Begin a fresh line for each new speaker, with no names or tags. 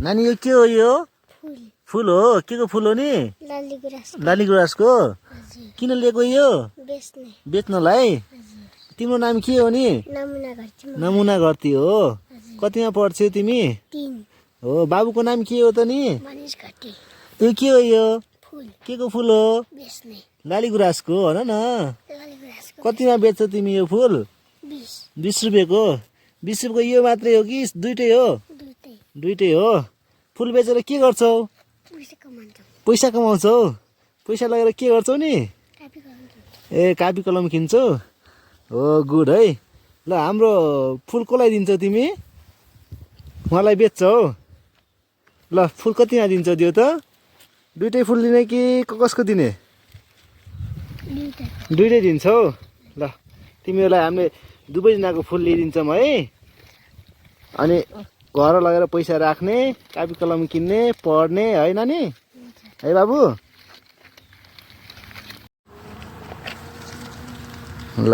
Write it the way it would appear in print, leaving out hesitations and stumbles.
नानी यो के हो यो?
फुल
फुल हो? के को फुल हो नि? लाली गुराँसको। किन लिएको यो? बेच्नलाई? तिम्रो नाम के हो नि? नमुना घरती हो। कतिमा पढ्छौ तिमी?
3
हो। बाबुको नाम के हो त नि? यो के हो यो? के को फुल हो? लाली गुराँसको हो न? कतिमा बेच्छौ तिमी यो फुल? 20 रुपियाँको। 20 रुपियाँको यो मात्रै हो कि दुईटै हो? दुईटै हो। फुल बेचेर के गर्छौ? पैसा कमाउँछौ। पैसा लगेर के गर्छौ नि? ए कापी कलम किन्छौ? हो गुड है। ल हाम्रो फुल कसलाई दिन्छौ तिमी? उहाँलाई बेच्छौ? ल फुल कतिमा दिन्छौ दियो त? दुईटै फुल दिने कि कसको दिने? दुईटै दिन्छौ? ल तिमीहरूलाई हामीले दुवैजनाको फुल लिइदिन्छौँ है। अनि घर लगेर पैसा राख्ने, कापी कलम किन्ने, पढ्ने है नानी? है बाबु? ल